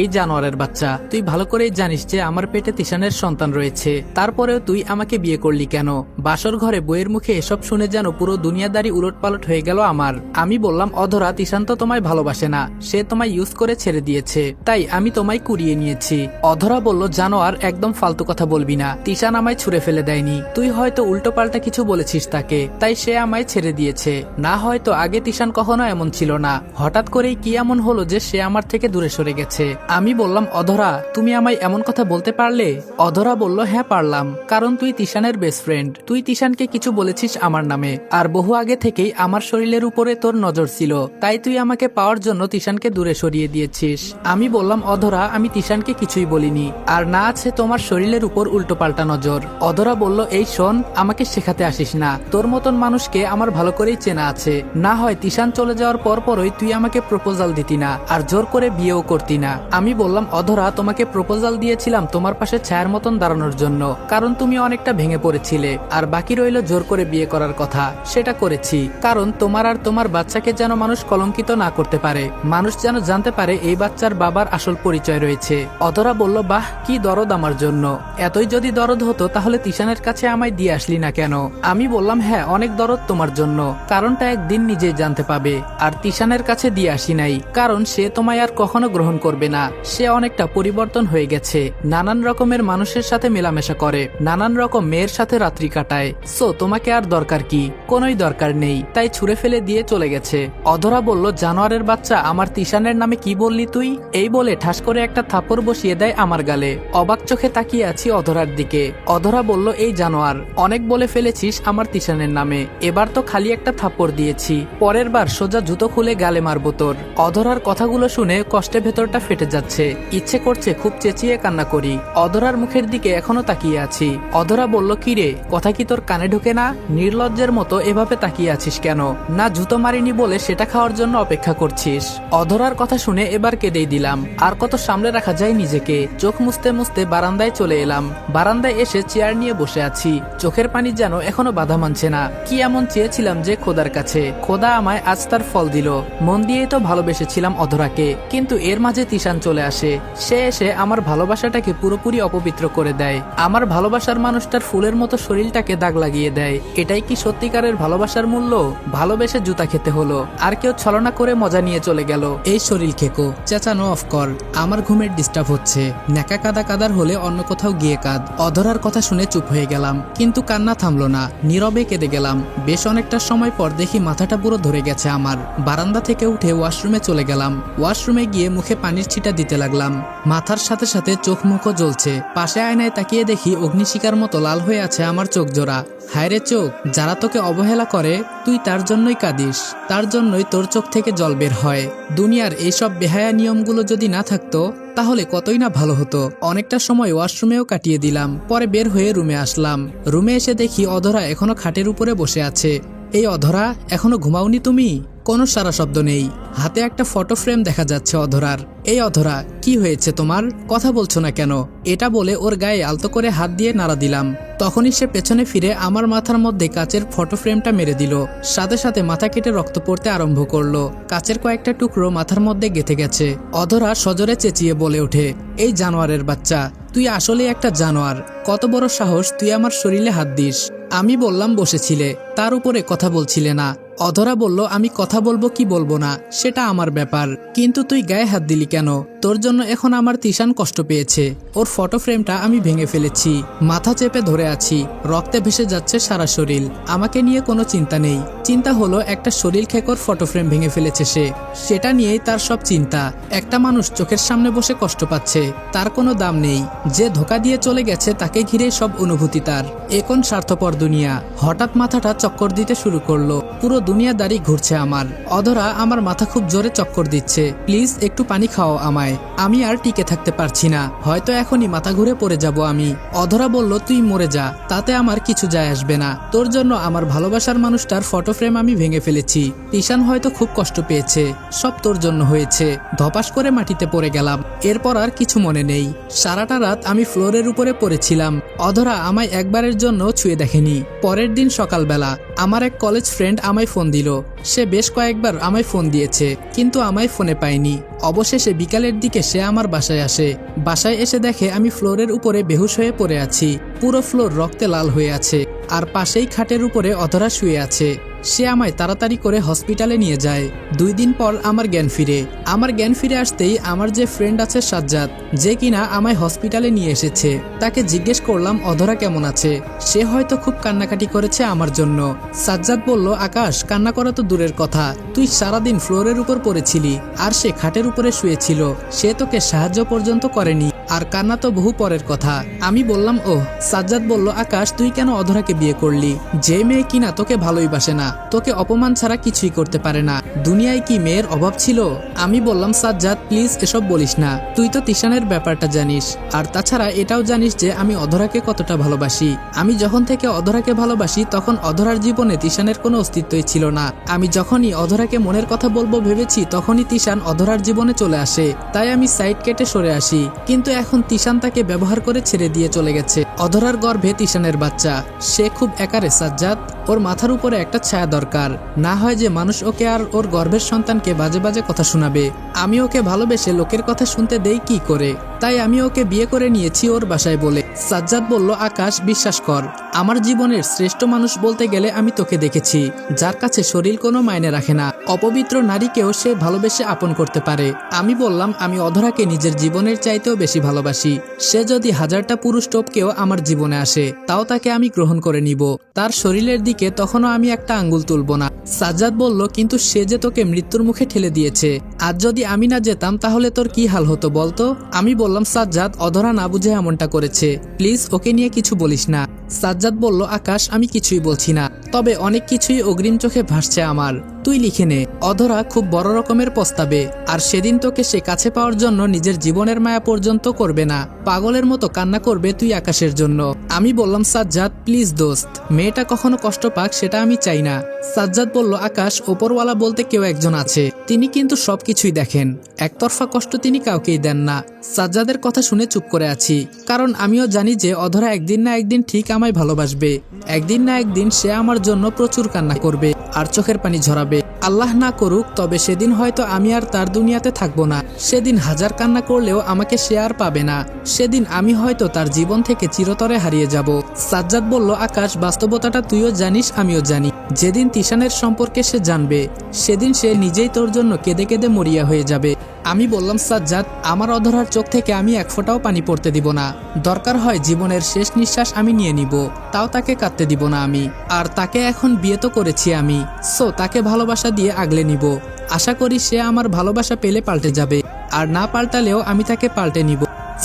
এই জানোয়ারের বাচ্চা, তুই ভালো করেই জানিস যে আমার পেটে তিশানের সন্তান রয়েছে, তারপরেও তুই আমাকে বিয়ে করলি কেন? বাসর ঘরে বইয়ের মুখে এসব শুনে যেন পুরো দুনিয়াদারি উলটপালট হয়ে গেল আমার। আমি বললাম, অধরা, তিশান তো তোমায় ভালোবাসে না, সে তোমায় ইউজ করে ছেড়ে দিয়েছে, তাই আমি তোমায় কুড়িয়ে নিয়েছি। অধরা বলল, জানোয়ার, একদম ফালতু কথা বলবি না। তিশান আমায় ছুঁড়ে ফেলে দেয়নি, তুই হয়তো উল্টো পাল্টা কিছু বলেছিস তাকে, তাই সে আমায় ছেড়ে দিয়েছে। না, হয়তো আগে তিশান কখনো এমন ছিল না, হঠাৎ করেই কি এমন হলো যে সে আমার থেকে দূরে সরে গেছে। আমি বললাম, অধরা, তুমি আমায় এমন কথা বলতে পারলে? অধরা বলল, হ্যাঁ পারলাম, কারণ তুই তিশানের বেস্ট ফ্রেন্ড। তুই তিশানকে কিছু বলেছিস আমার নামে, আর বহু আগে থেকেই আমার শরীরের উপরে তোর নজর ছিল, তাই তুই আমাকে পাওয়ার জন্য তিশানকে দূরে সরিয়ে দিয়েছিস। আমি বললাম, অধরা, আমি তিশানকে কিছুই বলিনি, আর না আছে তোমার শরীরের উপর উল্টোপাল্টা নজর। অধরা বলল, এই শোন, আমাকে শেখাতে আসিস না, তোর মতন মানুষকে আমার ভালো করেই চেনা আছে। না হয় তিশান চলে যাওয়ার পরপরই তুই আমাকে প্রপোজাল দিতি না, আর জোর করে বিয়েও করতি না। আমি বললাম, অধরা, তোমাকে প্রপোজাল দিয়েছিলাম তোমার পাশে ছায়ার মতন দাঁড়ানোর জন্য, কারণ তুমি অনেকটা ভেঙে পড়েছিলে, আর বাকি রইল জোর করে বিয়ে করার কথা। সেটা করেছি, কারণ তোমার আর তোমার বাচ্চাকে যেন মানুষ কলঙ্কিত না করতে পারে, মানুষ যেন জানতে পারে এই বাচ্চার বাবার আসল পরিচয় রয়েছে। অধরা বলল, বাহ, কি দরদ আমার জন্য। এতই যদি দরদ হতো তাহলে তিশানের কাছে আমায় দিয়ে আসলি না কেন? আমি বললাম, হ্যাঁ, অনেক দরদ তোমার জন্য, কারণটা একদিন নিজেই জানতে পাবে। আর তিশানের কাছে দিয়ে আসি নাই, কারণ সে তোমায় আর কখনো গ্রহণ করবে না। সে অনেকটা পরিবর্তন হয়ে গেছে, নানান রকমের মানুষের সাথে মেলামেশা করে, নানান রকম মেয়ের সাথে রাত্রি কাটায়। সো তোমাকে আর দরকার কি? কোনোই দরকার নেই, তাই ছুঁড়ে ফেলে দিয়ে চলে গেছে। অধরা বলল, জানোয়ারের বাচ্চা, আমার তিশানের নামে কি বললি তুই? এই বলে ঠাস করে একটা থাপড় বসিয়ে দেয় আমার গালে। অবাক চোখে তাকিয়ে আছি অধরার দিকে। অধরা বলল, এই জানোয়ার, অনেক বলে ফেলেছিস আমার তিশানের নামে, এবার তো খালি একটা থাপ্পড় দিয়েছি, পরের বার সোজা জুতো খুলে গালে মারবো তোর। অধরার কথাগুলো শুনে কষ্টে ভেতরটা ফেটে যাচ্ছে, ইচ্ছে করছে খুব চেঁচিয়ে কান্না করি। অধরার মুখের দিকে এখনো তাকিয়ে আছি। অধরা বলল, কি রে, কথা কি তোর কানে ঢোকে না? নির্লজ্জের মতো এভাবে তাকিয়ে আছিস কেন? না জুতো মারিনি বলে সেটা খাওয়ার জন্য অপেক্ষা করছিস? অধরার কথা শুনে এবার কেঁদেই দিলাম। আর কত সামলে রাখা যায় নিজেকে? চোখ মুছতে মুছতে বারান্দায় চলে এলাম। বারান্দায় এসে চেয়ার নিয়ে বসে আছি, চোখের পানি যেন এখনো বাধা মানছে না। কি এমন চেয়েছিলাম যে খোদার কাছে, খোদা আমায় আজ তার ফল দিল। মন দিয়েই তো ভালোবেসেছিলাম অধরাকে, কিন্তু এর মাঝে তিশান চলে আসে। সে এসে আমার ভালোবাসাটাকে পুরোপুরি অপবিত্র করে দেয়, আমার ভালোবাসার মানুষটার ফুলের মতো শরীরটাকে দাগ লাগিয়ে দেয়। এটাই কি সত্যিকারের ভালোবাসার মূল্য? ভালোবেসে জুতা খেতে হলো, আর কেউ ছলনা করে মজা নিয়ে চলে গেল। এই শরীর খেকো, চেঁচানো অফ কর, আমার ঘুমের ডিস্টার্ব হচ্ছে। নেকা কাদা কাদার হলে অন্য কোথাও গিয়ে কাঁদ। অধরার কথা শুনে চুপ হয়ে গেলাম, কিন্তু কান্না থামলো না, নীরবে কেঁদে গেলাম। বেশ অনেকটা সময় পর দেখি মাথাটা পুরো ধরে গেছে আমার। বারান্দা থেকে উঠে ওয়াশরুমে চলে গেলাম। ওয়াশরুমে গিয়ে মুখে পানির ছিটা দিতে লাগলাম। মাথার সাথে সাথে চোখ মুখও জ্বলছে। পাশে আয়নায় তাকিয়ে দেখি অগ্নিশিখার মতো লাল হয়ে আছে আমার চোখ জোড়া। হায়রে চোখ, যারা তোকে অবহেলা করে তুই তার জন্যই কাঁদিস, তার জন্যই তোর চোখ থেকে জল বের হয়। দুনিয়ার এইসব বেহায়া নিয়মগুলো যদি না থাকতো তাহলে কতই না ভালো হতো। অনেকটা সময় ওয়াশরুমেও কাটিয়ে দিলাম, পরে বের হয়ে রুমে আসলাম। রুমে এসে দেখি অধরা এখনো খাটের উপরে বসে আছে। এই অধরা, এখনো ঘুমাওনি তুমি? কোনো সারা শব্দ নেই। হাতে একটা ফটো ফ্রেম দেখা যাচ্ছে অধরার। এই অধরা, কি হয়েছে তোমার? কথা বলছো না কেন? এটা বলে ওর গায়ে আলতো করে হাত দিয়ে নাড়া দিলাম। তখনই সে পেছনে ফিরে আমার মাথার মধ্যে কাচের ফটো ফ্রেমটা মেরে দিল। সাথে সাথে মাথা কেটে রক্ত পড়তে আরম্ভ করলো। কাচের কয়েকটা টুকরো মাথার মধ্যে গেঁথে গেছে। অধরা সজোরে চেঁচিয়ে বলে ওঠে, এই জানোয়ারের বাচ্চা, তুই আসলে একটা জানোয়ার। কত বড় সাহস তুই আমার শরীরে হাত দিস? আমি বললাম বসেছিলে, তার উপরে কথা বলছিলে না। অধরা বলল, আমি কথা বলবো কি বলবো না সেটা আমার ব্যাপার, কিন্তু তুই গায়ে হাত দিলি কেন? তোর জন্য এখন আমার তিশান কষ্ট পেয়েছে। ওর ফটো ফ্রেমটা আমি ভেঙে ফেলেছি, মাথা চেপে ধরে আছি, রক্তে ভেসে যাচ্ছে সারা শরীর। আমাকে নিয়ে কোনো চিন্তা নেই, চিন্তা হলো একটা শরীর খেকোর ফটো ফ্রেম ভেঙে ফেলেছে সে, সেটা নিয়েই তার সব চিন্তা। একটা মানুষ চোখের সামনে বসে কষ্ট পাচ্ছে, তার কোনো দাম নেই। যে ধোকা দিয়ে চলে গেছে তাকে ঘিরে সব অনুভূতি তার। এখন স্বার্থপর দুনিয়া। হঠাৎ মাথাটা চক্কর দিতে শুরু করলো, পুরো দুনিয়াদারি ঘুরছে আমার। অধরা, আমার মাথা খুব জোরে চক্কর দিচ্ছে, প্লিজ একটু পানি খাও আমায়, আমি আর টিকে থাকতে পারছি না, হয়তো এখনই মাথা ঘুরে পড়ে যাব আমি। অধরা বলল, তুই মরে যা, তাতে আমার কিছু যায় আসবে না। তোর জন্য আমার ভালোবাসার মানুষটার ফটো ফ্রেম আমি ভেঙে ফেলেছি। তিশান হয়তো খুব কষ্ট পেয়েছে, সব তোর জন্য হয়েছে। ধপাস করে মাটিতে পড়ে গেলাম। এরপর আর কিছু মনে নেই। সারাটা রাত আমি ফ্লোরের উপরে পড়েছিলাম। অধরা আমায় একবারের জন্য ছুঁয়ে দেখেনি। পরের দিন সকালবেলা আমার এক কলেজ ফ্রেন্ড আমায় ফোন দিল। সে বেশ কয়েকবার আমায় ফোন দিয়েছে, কিন্তু আমায় ফোনে পায়নি। অবশেষে বিকালের দিকে সে আমার বাসায় আসে। বাসায় এসে দেখে আমি ফ্লোরের উপরে বেহুশ হয়ে পড়ে আছি। পুরো ফ্লোর রক্তে লাল হয়ে আছে, আর পাশেই খাটের উপরে অধরা শুয়ে আছে। সে আমায় তাড়াতাড়ি করে হসপিটালে নিয়ে যায়। 2 দিন পর আমার জ্ঞান ফিরে আসতেই আমার যে ফ্রেন্ড আছে সাজ্জাদ, যে কিনা আমায় হসপিটালে নিয়ে এসেছে, তাকে জিজ্ঞেস করলাম অধরা কেমন আছে। সে হয়তো খুব কান্নাকাটি করেছে আমার জন্য। সাজ্জাদ বলল, আকাশ, কান্না করা তো দূরের কথা, তুই সারাদিন ফ্লোরের উপর পড়েছিলি, আর সে খাটের উপরে শুয়েছিল। সে তোকে সাহায্য পর্যন্ত করেনি, আর কান্না তো বহু পরের কথা। আমি বললাম, ওহ। সাজ্জাদ বলল, আকাশ, তুই কেন অধরাকে বিয়ে করলি? যে মেয়ে কিনা তোকে ভালোই বাসে না, তোকে অপমান ছাড়া কিছুই করতে পারে না। দুনিয়ায় কি মেয়ের অভাব ছিল? আমি বললাম, সাজ্জাদ, প্লিজ এসব বলিস না। তুই তো তিশানের ব্যাপারটা জানিস, আর তাছাড়া এটাও জানিস যে আমি অধরাকে কতটা ভালোবাসি। আমি যখন থেকে অধরাকে ভালোবাসি তখন অধরার জীবনে তিশানের কোনো অস্তিত্বই ছিল না। আমি যখনই অধরাকে মনের কথা বলবো ভেবেছি, তখনই তিশান অধরার জীবনে চলে আসে। তাই আমি সাইড কেটে সরে আসি। কিন্তু এখন তিশান তাকে ব্যবহার করে ছেড়ে দিয়ে চলে গেছে। অধরার গর্ভে তিশানের বাচ্চা। সে খুব একারে সাজ্জাদ। ওর মাথার উপরে একটা ছায়া দরকার, না হয় যে মানুষ ওকে আর ওর গর্ভের সন্তানকে বাজে বাজে কথা শোনাবে। আমি ওকে ভালোবেসে লোকের কথা শুনতে দেই কি করে? তাই আমি ওকে বিয়ে করে নিয়েছি ওর বাসায় বলে। সাজ্জাদ বলল, আকাশ, বিশ্বাস কর, আমার জীবনের শ্রেষ্ঠ মানুষ বলতে গেলে আমি তোকে দেখেছি, যার কাছে শরীর কোনো মাইনে রাখে না। অপবিত্র নারীকেও সে ভালোবেসে আপন করতে পারে। আমি বললাম, আমি অধরাকে নিজের জীবনের চাইতেও বেশি ভালোবাসি। সে যদি 1000টা পুরুষ টোপকেও আমার জীবনে আসে, তাও তাকে আমি গ্রহণ করে নিব। তার শরীরের দিকে তখনও আমি একটা আঙ্গুল তুলব না। সাজ্জাদ বলল, কিন্তু সে যে তোকে মৃত্যুর মুখে ঠেলে দিয়েছে। আজ যদি আমি না যেতাম তাহলে তোর কি হাল হতো বলতো? আমি বললাম, সাজ্জাদ, অধরা না বুঝে এমনটা করেছে, প্লিজ ওকে নিয়ে কিছু বলিস না। সাজ্জাদ বলল, আকাশ, আমি কিছুই বলছি না, তবে অনেক কিছুই অগ্রিম চোখে ভাসছে আমার। তুই লিখে নে, অধরা খুব বড় রকমের পস্তাবে, আর সেদিন তোকে সে কাছে পাওয়ার জন্য নিজের জীবনের মায়া পর্যন্ত করবে না। পাগলের মতো কান্না করবে তুই আকাশের জন্য। আমি বললাম, সাজ্জাদ, প্লিজ দোস্ত, মেয়েটা কখনো কষ্ট পাক সেটা আমি চাই না। সাজ্জাদ বলল, আকাশ, ওপরওয়ালা বলতে কেউ একজন আছে, তিনি কিন্তু সবকিছুই দেখেন, একতরফা কষ্ট তিনি কাউকেই দেন না। সাজ্জাদের কথা শুনে চুপ করে আছি, কারণ আমিও জানি যে অধরা একদিন না একদিন ঠিক আমায় ভালোবাসবে। একদিন না একদিন সে আমার জন্য প্রচুর কান্না করবে আর চোখের পানি ঝরাবে। আল্লাহ না করুক, তবে সেদিন হয়তো আমি আর তার দুনিয়াতে থাকবো না। সেদিন 1000 কান্না করলেও আমাকে সে আর পাবে না। সেদিন আমি হয়তো তার জীবন থেকে চিরতরে হারিয়ে যাব। সাজ্জাদ বলল, আকাশ, বাস্তবতাটা তুইও জানিস, আমিও জানি। যেদিন তিশানের সম্পর্কে সে জানবে, সেদিন সে নিজেই তোর জন্য কেঁদে কেঁদে মরিয়া হয়ে যাবে। আমি বললাম, সাজ্জাদ, আমার অধরার চোখ থেকে আমি এক ফোঁটাও পানি পড়তে দিব না। দরকার হয় জীবনের শেষ নিঃশ্বাস আমি নিয়ে নিব, তাও তাকে কাঁদতে দিব না আমি। আর তাকে এখন বিয়ে তো করেছি আমি, সো তাকে ভালোবাসা দিয়ে আগলে নিব। আশা করি সে আমার ভালোবাসা পেলে পাল্টে যাবে, আর না পাল্টালেও আমি তাকে পাল্টে নিব।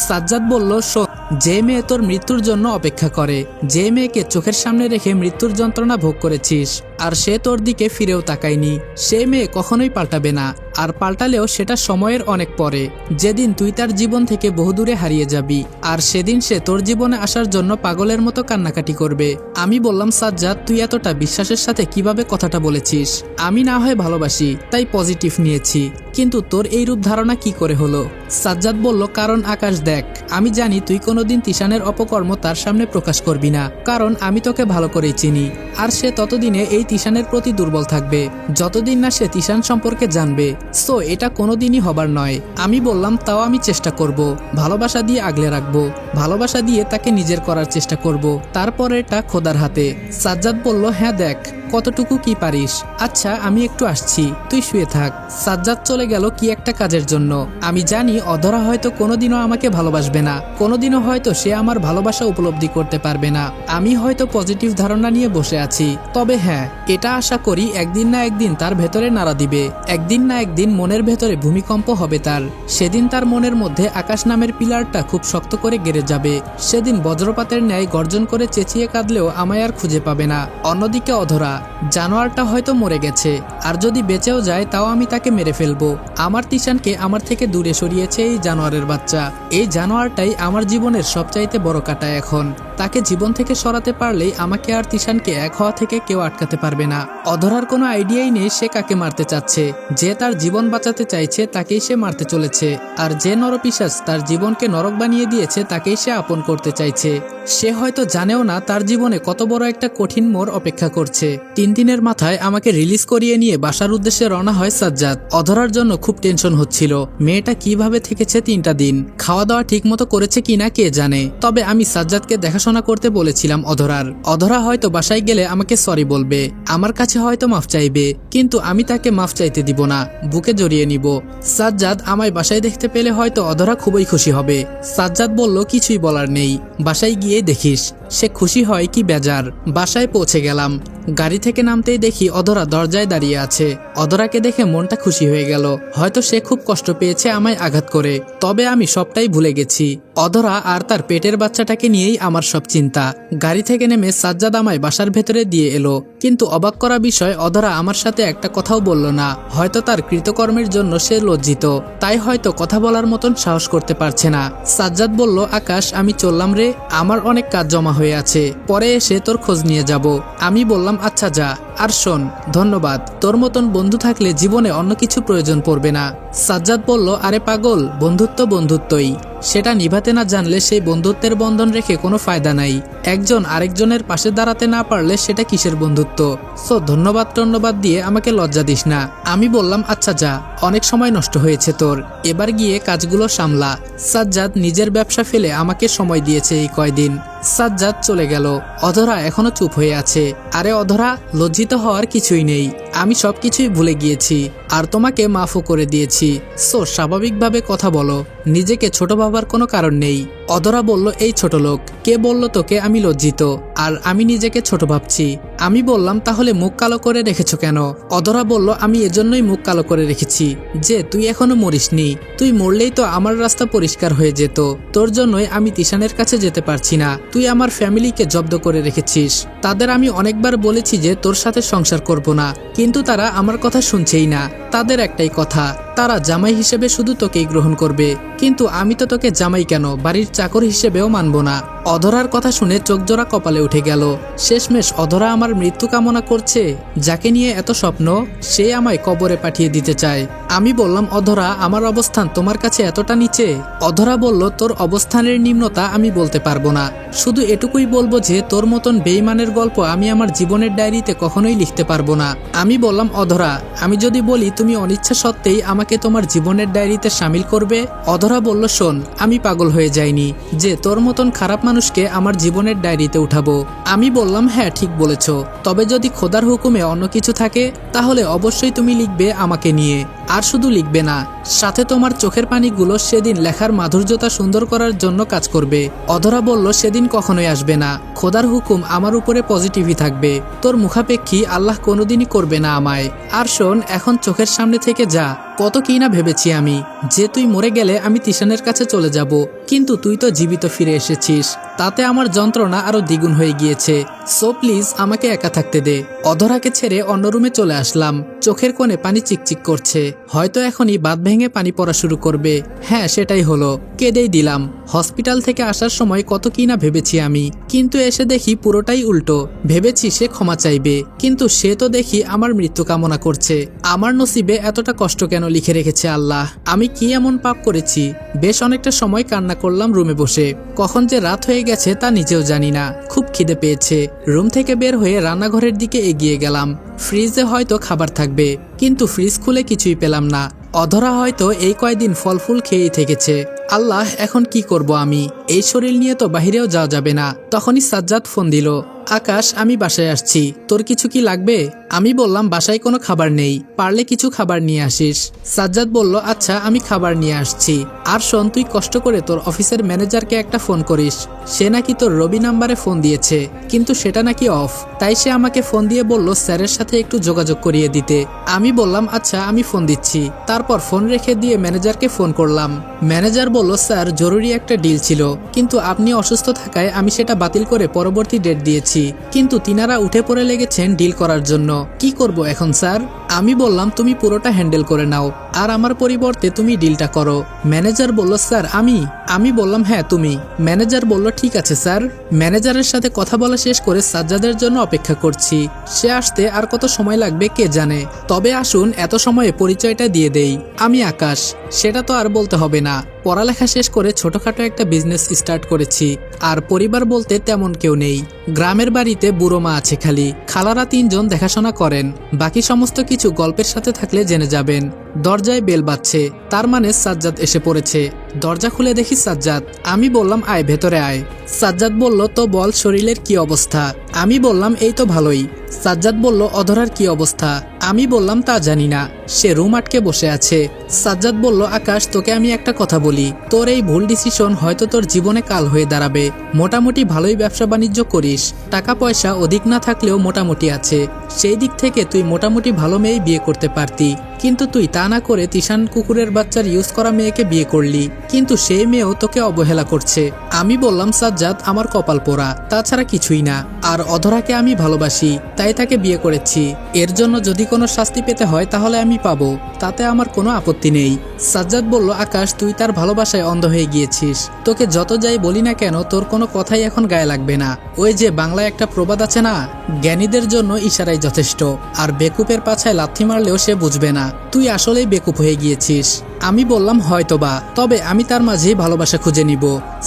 সাজ্জাদ বলল, শোন, যে মেয়ে তোর মৃত্যুর জন্য অপেক্ষা করে, যে মেয়েকে চোখের সামনে রেখে মৃত্যুর যন্ত্রণা ভোগ করেছিস, আর সে তোর দিকে ফিরেও তাকায়নি, সে মেয়ে কখনোই পাল্টাবে না। আর পাল্টালেও সেটা সময়ের অনেক পরে, যেদিন তুই তার জীবন থেকে বহুদূরে হারিয়ে যাবি, আর সেদিন সে তোর জীবনে আসার জন্য পাগলের মতো কান্নাকাটি করবে। আমি বললাম, সাজ্জাদ, তুই এতটা বিশ্বাসের সাথে কিভাবে কথাটা বলেছিস? আমি না হয় ভালোবাসি, তাই পজিটিভ নিয়েছি, কিন্তু তোর এই রূপ ধারণা কি করে হলো? সাজ্জাদ বলল, কারণ আকাশ, দেখ, আমি জানি তুই কোনোদিন তিশানের অপকর্ম তার সামনে প্রকাশ করবি না, কারণ আমি তোকে ভালো করেই চিনি। আর সে ততদিনে এই তিশানের প্রতি দুর্বল থাকবে, যতদিন না সে তিশান সম্পর্কে জানবে। সো এটা কোনোদিনই হবার নয়। আমি বললাম, তাও আমি চেষ্টা করব, ভালোবাসা দিয়ে আগলে রাখবো, ভালোবাসা দিয়ে তাকে নিজের করার চেষ্টা করব, তারপরেটা খোদার হাতে। সাজ্জাদ বলল, হ্যাঁ, দেখ কতটুকু কি পারিস। আচ্ছা, আমি একটু আসছি, তুই শুয়ে থাক। সাজ্জাদ চলে গেল কি একটা কাজের জন্য। আমি জানি অধরা হয়তো কোনোদিনও আমাকে ভালোবাসবে না, কোনোদিনও হয়তো সে আমার ভালোবাসা উপলব্ধি করতে পারবে না। আমি হয়তো পজিটিভ ধারণা নিয়ে বসে আছি, তবে হ্যাঁ, এটা আশা করি একদিন না একদিন তার ভেতরে নাড়া দিবে, একদিন না একদিন মনের ভেতরে ভূমিকম্প হবে তার। সেদিন তার মনের মধ্যে আকাশ নামের পিলারটা খুব শক্ত করে গেড়ে যাবে। সেদিন বজ্রপাতের ন্যায় গর্জন করে চেঁচিয়ে কাঁদলেও আমায় আর খুঁজে পাবে না। অন্যদিকে অধরা, জানোয়ারটা হয়তো মরে গেছে, আর যদি বেঁচেও যায় তাও আমি তাকে মেরে ফেলবো। আমার তিশানকে আমার থেকে দূরে সরিয়েছে এই জানোয়ারের বাচ্চা। এই জানোয়ারটাই আমার জীবনের সবচাইতে বড় কাঁটা এখন। তাকে জীবন থেকে সরাতে পারলেই আমাকে আর তিশানকে এক হওয়া থেকে কেউ আটকাতে পারবে না। অধরার কোনো আইডিয়াই নেই সে কাকে মারতে চাচ্ছে। যে তার জীবন বাঁচাতে চাইছে তাকেই সে মারতে চলেছে, আর যে নরপিশাচ তার জীবনকে নরক বানিয়ে দিয়েছে তাকেই সে আপন করতে চাইছে। সে হয়তো জানেও না তার জীবনে কত বড় একটা কঠিন মোড় অপেক্ষা করছে। 3 দিনের মাথায় আমাকে রিলিজ করিয়ে নিয়ে বাসার উদ্দেশ্যে রওনা হয় সাজ্জাদ। অধরার জন্য খুব টেনশন হচ্ছিল, মেয়েটা কিভাবে থেকেছে 3টা দিন, খাওয়া দাওয়া ঠিক মতো করেছে কিনা কে জানে। তবে আমি সাজ্জাদকে দেখাশোনা করতে বলেছিলাম অধরা হয়তো বাসায় গেলে আমাকে সরি বলবে, আমার কাছে হয়তো মাফ চাইবে, কিন্তু আমি তাকে মাফ চাইতে দিব না, বুকে জড়িয়ে নিব। সাজ্জাদ আমায় বাসায় দেখতে পেলে হয়তো অধরা খুবই খুশি হবে। সাজ্জাদ বলল কিছুই বলার নেই, বাসায় গিয়ে দেখিস। সে খুশি হয় কি বেজার। বাসায় পৌঁছে গেলাম, গাড়ি থেকে নামতেই দেখি অধরা দরজায় দাঁড়িয়ে আছে। অধরাকে দেখে মনটা খুশি হয়ে গেল, হয়তো সে খুব কষ্ট পেয়েছে আমায় আঘাত করে, তবে আমি সবটাই ভুলে গেছি। অধরা আর তার পেটের বাচ্চাটাকে নিয়েই আমার সব চিন্তা। গাড়ি থেকে নেমে সাজ্জাদ আমায় বাসার ভেতরে দিয়ে এলো, কিন্তু অবাক করা বিষয় অধরা আমার সাথে একটা কথাও বলল না। হয়তো তার কৃতকর্মের জন্য সে লজ্জিত, তাই হয়তো কথা বলার মতন সাহস করতে পারছে না। সাজ্জাদ বলল, আকাশ আমি চললাম রে, আমার অনেক কাজ জমা হয়ে আছে, পরে এসে তোর খোঁজ নিয়ে যাব। আমি বললাম আচ্ছা যা, আর শোন ধন্যবাদ, তোর মতন বন্ধু থাকলে জীবনে অন্য কিছু প্রয়োজন পড়বে না। সাজ্জাদ বলল, আরে পাগল, বন্ধুত্ব বন্ধুত্বই, সেটা নিভাতে না জানলে সেই বন্ধুত্বের বন্ধন রেখে কোনো ফায়দা নাই। একজন আরেকজনের পাশে দাঁড়াতে না পারলে সেটা কিসের বন্ধুত্ব। সো ধন্যবাদ দিয়ে আমাকে লজ্জা দিস না। আমি বললাম আচ্ছা যা, অনেক সময় নষ্ট হয়েছে তোর, এবার গিয়ে কাজগুলো সামলা। সাজ্জাদ নিজের ব্যবসা ফেলে আমাকে সময় দিয়েছে এই কয়দিন। সাজ্জাদ চলে গেল, অধরা এখনো চুপ হয়ে আছে। আরে অধরা, লজ্জিত হওয়ার কিছুই নেই, আমি সবকিছুই ভুলে গিয়েছি আর তোমাকে মাফও করে দিয়েছি। সো স্বাভাবিকভাবে কথা বলো, নিজেকে ছোট ভাবার কোনো কারণ নেই। অধরা বলল, এই ছোট লোক, কে বলল তোকে আমি লজ্জিত আর আমি নিজেকে ছোট ভাবছি? আমি বললাম তাহলে মুখ কালো করে রেখেছো কেন? অধরা বলল, আমি এজন্যই মুখ কালো করে রেখেছি যে তুই এখনো মরিসনি, তুই মরলেই তো আমার রাস্তা পরিষ্কার হয়ে যেত। তোর জন্যই আমি তিশানের কাছে যেতে পারছি না। তুই আমার ফ্যামিলিকে জব্দ করে রেখেছিস, তাদের আমি অনেকবার বলেছি যে তোর সাথে সংসার করব না, কিন্তু তারা আমার কথা শুনছেই না। তাদের একটাই কথা, তারা জামাই হিসেবে শুধু তোকেই গ্রহণ করবে, কিন্তু আমি তো তোকে জামাই কেন, বাড়ির চাকর হিসেবেও মানব না। অধরার কথা শুনে চোখজোড়া কপালে উঠে গেল। শেষমেশ অধরা আমার মৃত্যু কামনা করছে। যাকে নিয়ে এত স্বপ্ন, সে আমায় কবরে পাঠিয়ে দিতে চায়। আমি বললাম, অধরা আমার অবস্থান তোমার কাছে এতটা নিচে? অধরা বলল, তোর অবস্থানের নিম্নতা আমি বলতে পারবো না, শুধু এটুকুই বলবো যে তোর মতন বেঈমানের গল্প আমি আমার জীবনের ডায়েরিতে কখনোই লিখতে পারবো না। আমি বললাম, অধরা আমি যদি বলি তুমি অনিচ্ছা সত্ত্বেই আমাকে তোমার জীবনের ডায়েরিতে সামিল করবে? অধরা বলল, শোন, আমি পাগল হয়ে যাইনি যে তোর মতন খারাপ মানুষকে আমার জীবনের ডায়েরিতে উঠাবো। আমি বললাম, হ্যাঁ ঠিক বলেছ, তবে যদি খোদার হুকুমে অন্য কিছু থাকে তাহলে অবশ্যই তুমি লিখবে আমাকে নিয়ে, আর শুধু লিখবে না, সাথে তোমার চোখের পানিগুলো সেদিন লেখার মাধুর্যতা সুন্দর করার জন্য কাজ করবে। অধরা বলল, সেদিন কখনোই আসবে না, খোদার হুকুম আমার উপরে পজিটিভই থাকবে, তোর মুখাপেক্ষী আল্লাহ কোনোদিনই করবে না আমায়। আর শোন, এখন চোখের সামনে থেকে যা। কত কি না ভেবেছি আমি যে তুই মরে গেলে আমি তিশানের কাছে চলে যাব, কিন্তু তুই তো জীবিত ফিরে এসেছিস, তাতে আমার যন্ত্রণা আরো দ্বিগুণ হয়ে গিয়েছে। সো প্লিজ আমাকে একা থাকতে দে। অধরাকে ছেড়ে অন্য রুমে চলে আসলাম। চোখের কোণে পানি চিকচিক করছে, হয়তো এখনই বাঁধ ভেঙে পানি পড়া শুরু করবে। হ্যাঁ সেটাই হলো, কেঁদেই দিলাম। হসপিটাল থেকে আসার সময় কত কি না ভেবেছি আমি, কিন্তু এসে দেখি পুরোটাই উল্টো। ভেবেছি সে ক্ষমা চাইবে, কিন্তু সে তো দেখি আমার মৃত্যু কামনা করছে। আমার নসিবে এতটা কষ্ট কেন লিখে রেখেছে আল্লাহ? আমি কি এমন পাপ করেছি? বেশ অনেকটা সময় কান্না করলাম রুমে বসে। কখন যে রাত হয়ে গেছে তা নিজেও জানি না। খুব খিদে পেয়েছে। রুম থেকে বের হয়ে রান্নাঘরের দিকে এগিয়ে গেলাম। ফ্রিজে হয়তো খাবার থাকবে, কিন্তু ফ্রিজ খুলে কিছুই পেলাম না। অধরা হয়তো এই কয়দিন ফল ফুল খেয়েই থেকেছে। আল্লাহ, এখন কি করব আমি? এই শরীর নিয়ে তো বাহিরেও যাওয়া যাবে না। তখনই সাজ্জাদ ফোন দিল, আকাশ আমি বাসায় আসছি, তোর কিছু কি লাগবে? আমি বললাম, বাসায় কোনো খাবার নেই, পারলে কিছু খাবার নিয়ে আসিস। সাজ্জাদ বলল, আচ্ছা আমি খাবার নিয়ে আসছি। আর শোন, তুই কষ্ট করে তোর অফিসের ম্যানেজারকে একটা ফোন করিস, সে নাকি তোর রবি নাম্বারে ফোন দিয়েছে, কিন্তু সেটা নাকি অফ, তাই সে আমাকে ফোন দিয়ে বলল স্যারের সাথে একটু যোগাযোগ করিয়ে দিতে। আমি বললাম, আচ্ছা আমি ফোন দিচ্ছি। তারপর ফোন রেখে দিয়ে ম্যানেজারকে ফোন করলাম। ম্যানেজার বলল, স্যার জরুরি একটা ডিল ছিল, কিন্তু আপনি অসুস্থ থাকায় আমি সেটা বাতিল করে পরবর্তী ডেট দিয়েছি, কিন্তু তিনারা উঠে পড়ে লেগেছেন ডিল করার জন্য। কি করব এখন স্যার? আমি বললাম, তুমি পুরোটা হ্যান্ডেল করে নাও, আর আমার পরিবর্তে তুমি ডিলটা করো। ম্যানেজার বলল, স্যার আমি বললাম, হ্যাঁ তুমি। ম্যানেজার বলল, ঠিক আছে স্যার। ম্যানেজারের সাথে কথা বলা শেষ করে সাজ্জাদের জন্য অপেক্ষা করছি। সে আসতে আর কত সময় লাগবে কে জানে। তবে আসুন এত সময়ে পরিচয়টা দিয়ে দেই, আমি আকাশ। সেটা তো আর বলতে হবে না। পড়ালেখা পড়ালেখা শেষ করে ছোটখাটো একটা বিজনেস স্টার্ট করেছি। আর পরিবার বলতে তেমন কেউ নেই। গ্রামের বাড়িতে বুড়ো মা আছে খালি, খালারা 3 জন দেখাশোনা করেন। বাকি সমস্ত কিছু গল্পের সাথে থাকলে জেনে যাবেন। দরজায় বেল বাজছে, তার মানে সাজ্জাদ এসে পড়েছে। দরজা খুলে দেখি সাজ্জাদ। আমি বললাম আয় ভেতরে আয়। সাজ্জাদ বলল তো বল শরীরের কি অবস্থা। আমি বললাম এই তো ভালোই। সাজ্জাদ বলল অধরার কি অবস্থা। আমি বললাম তা জানি না, সে রুম আটকে বসে আছে। সাজ্জাদ বলল আকাশ তোকে আমি একটা কথা বলি, তোর এই ভুল ডিসিশন হয়তো তোর জীবনে কাল হয়ে দাঁড়াবে। মোটামুটি ভালোই ব্যবসা বাণিজ্য করিস, টাকা পয়সা অধিক না থাকলেও মোটামুটি আছে। সেই দিক থেকে তুই মোটামুটি ভালো মেয়ে বিয়ে করতে পারতি, কিন্তু তুই তা না করে তিশান কুকুরের বাচ্চার ইউজ করা মেয়েকে বিয়ে করলি, কিন্তু সেই মেয়েও তোকে অবহেলা করছে। আমি বললাম সাজ্জাদ আমার কপাল পোড়া, তাছাড়া কিছুই না। আর অধরাকে আমি ভালোবাসি, তাই তাকে বিয়ে করেছি। এর জন্য যদি কোনো শাস্তি পেতে হয় তাহলে আমি পাবো, তাতে আমার কোনো আপত্তি নেই। সাজ্জাদ বলল আকাশ তুই তার ভালোবাসায় অন্ধ হয়ে গিয়েছিস। তোকে যত যাই বলি না কেন তোর কোনো কথাই এখন গায়ে লাগবে না। ওই যে বাংলায় একটা প্রবাদ আছে না, জ্ঞানীদের জন্য ইশারাই যথেষ্ট, আর বেকুপের পাছায় লাথি মারলেও সে বুঝবে না। তুই আসলেই বেকুপ হয়ে গিয়েছিস। আমি বললাম হয়তোবা, তবে আমি তার মাঝেই ভালোবাসা খুঁজে নিব।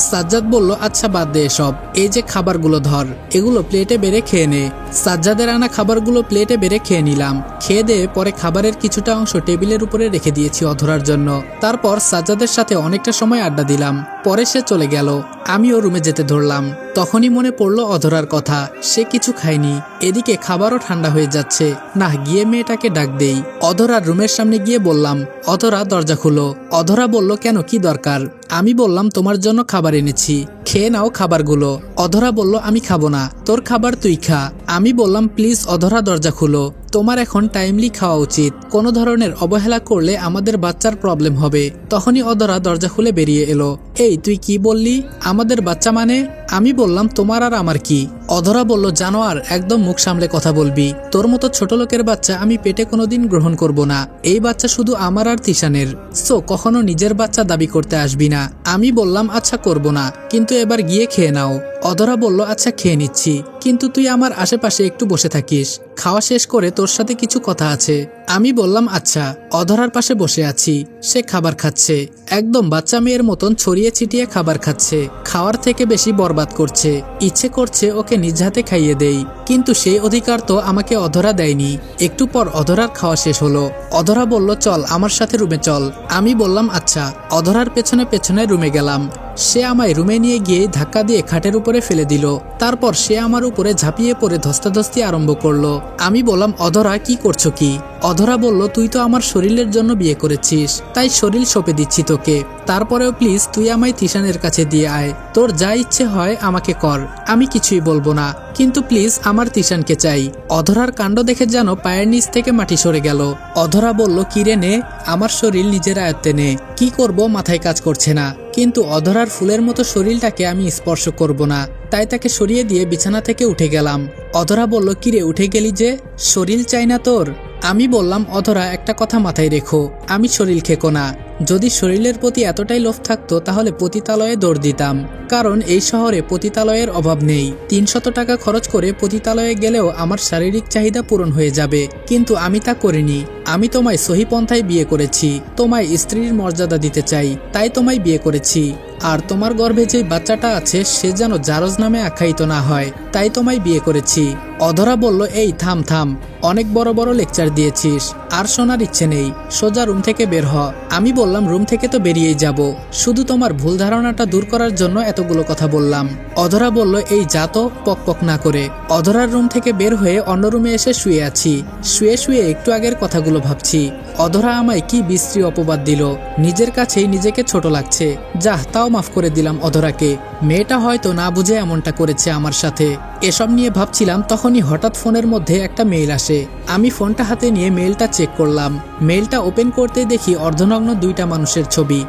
সাজ্জাদ বলল আচ্ছা বাদ দে এসব, এই যে খাবারগুলো ধর, এগুলো প্লেটে বেড়ে খেয়ে নে। সাজ্জাদের আনা খাবারগুলো প্লেটে বেড়ে খেয়ে নিলাম। খেয়ে দিয়ে পরে খাবারের কিছুটা অংশ টেবিলের উপরে রেখে দিয়েছি অধরার জন্য। তারপর সাজ্জাদের সাথে অনেকটা সময় আড্ডা দিলাম। পরে সে চলে গেল, আমিও রুমে যেতে ধরলাম। তখনই মনে পড়লো অধরার কথা, সে কিছু খায়নি। এদিকে খাবারও ঠান্ডা হয়ে যাচ্ছে, না গিয়ে মেয়েটাকে ডাক দেই। অধরার রুমের সামনে গিয়ে বললাম অধরা দরজা খুলো। অধরা বলল কেন, কি দরকার? আমি বললাম তোমার জন্য খাবার এনেছি, খেয়ে নাও খাবারগুলো। অধরা বলল আমি খাবো না, তোর খাবার তুই খা। আমি বললাম প্লিজ অধরা দরজা খুলো, তোমার এখন টাইমলি খাওয়া উচিত। কোনো ধরনের অবহেলা করলে আমাদের বাচ্চার প্রবলেম হবে। তখনই অধরা দরজা খুলে বেরিয়ে এলো। এই তুই কি বললি, আমাদের বাচ্চা মানে? আমি বললাম তোমার আর আমার কি? অধরা বলল জানোয়ার, একদম মুখ সামলে কথা বলবি। তোর মতো ছোট লোকের বাচ্চা আমি পেটে কোনোদিন গ্রহণ করব না। এই বাচ্চা শুধু আমার আর তিশানের, সো কখনো নিজের বাচ্চা দাবি করতে আসবি না। আমি বললাম আচ্ছা করব না, কিন্তু এবার গিয়ে খেয়ে নাও। অধরা বলল আচ্ছা খেয়ে নিচ্ছি, কিন্তু তুই আমার আশেপাশে একটু বসে থাকিস, খাওয়া শেষ করে তোর সাথে কিছু কথা আছে। আমি বললাম আচ্ছা। অধরার পাশে বসে আছি, সে খাবার খাচ্ছে, একদম বাচ্চা মেয়ের মতন ছড়িয়ে ছিটিয়ে খাবার খাচ্ছে। খাওয়ার থেকে বেশি বরবাদ করছে। ইচ্ছে করছে ওকে নিজ হাতে খাইয়ে দেই, কিন্তু সেই অধিকার তো আমাকে অধরা দেয়নি। একটু পর অধরার খাওয়া শেষ হলো। অধরা বলল চল আমার সাথে রুমে চল। আমি বললাম আচ্ছা। অধরার পেছনে পেছনে রুমে গেলাম। সে আমায় রুমে নিয়ে গিয়ে ধাক্কা দিয়ে খাটের উপরে ফেলে দিল। তারপর সে আমার উপরে ঝাঁপিয়ে পড়ে ধস্তাধস্তি আরম্ভ করলো। আমি বললাম অধরা কি করছো কি? অধরা বলল তুই তো আমার শরীরের জন্য বিয়ে করেছিস, তাই শরীর সঁপে দিচ্ছি তোকে। তারপরেও প্লিজ তুই আমায় তিশানের কাছে দিয়ে আয়, তোর যা ইচ্ছে হয় আমাকে কর, আমি কিছুই বলবো না, কিন্তু প্লিজ আমার তিশানকে চাই। অধরার কাণ্ড দেখে যেন পায়ের নিচ থেকে মাটি সরে গেল। অধরা বলল কিরে নে, আমার শরীর নিজের আয়ত্তে নে। কি করব মাথায় কাজ করছে না, কিন্তু অধরার ফুলের মতো শরীরটাকে আমি স্পর্শ করব না, তাই তাকে সরিয়ে দিয়ে বিছানা থেকে উঠে গেলাম। অধরা বলল কিরে উঠে গেলি যে, শরীর চাই না তোর? আমি বললাম অধরা একটা কথা মাথায় রেখো, আমি শরীর খেকো না। যদি শরীরের প্রতি এতটাই লোভ থাকতো তাহলে পতিতালয়ে দৌড় দিতাম, কারণ এই শহরে পতিতালয়ের অভাব নেই। 300 টাকা খরচ করে পতিতালয়ে গেলেও আমার শারীরিক চাহিদা পূরণ হয়ে যাবে, কিন্তু আমি তা করিনি। আমি তোমায় সহি পন্থায় বিয়ে করেছি, তোমায় স্ত্রীর মর্যাদা দিতে চাই, তাই তোমায় বিয়ে করেছি। আর তোমার গর্ভে যে বাচ্চাটা আছে সে যেন জারজ নামে আখ্যায়িত না হয়, তাই তোমায় বিয়ে করেছি। অধরা বলল এই থাম থাম, অনেক বড় বড় লেকচার দিয়েছিস, আর শোনার ইচ্ছে নেই, সোজা রুম থেকে বের হ। আমি বললাম রুম থেকে তো বেরিয়েই যাব, শুধু তোমার ভুল ধারণাটা দূর করার জন্য এতগুলো কথা বললাম। অধরা বলল এই যা তো, পক পক না করে। অধরার রুম থেকে বের হয়ে অন্য রুমে এসে শুয়ে আছি। শুয়ে শুয়ে একটু আগের কথাগুলো ভাবছি। অধরা আমায় কি বিশ্রী অপবাদ দিল, নিজের কাছেই নিজেকে ছোট লাগছে। যাহ, তাও মাফ করে দিলাম অধরাকে, মেয়েটা হয়তো না বুঝে এমনটা করেছে আমার সাথে। এসব নিয়ে ভাবছিলাম, তখনই হঠাৎ ফোনের মধ্যে একটা মেইল আসে। আমি ফোনটা হাতে নিয়ে মেইলটা চেক করলাম। মেইলটা ওপেন করতেই দেখি অর্ধনগ্ন 2টা মানুষের ছবি।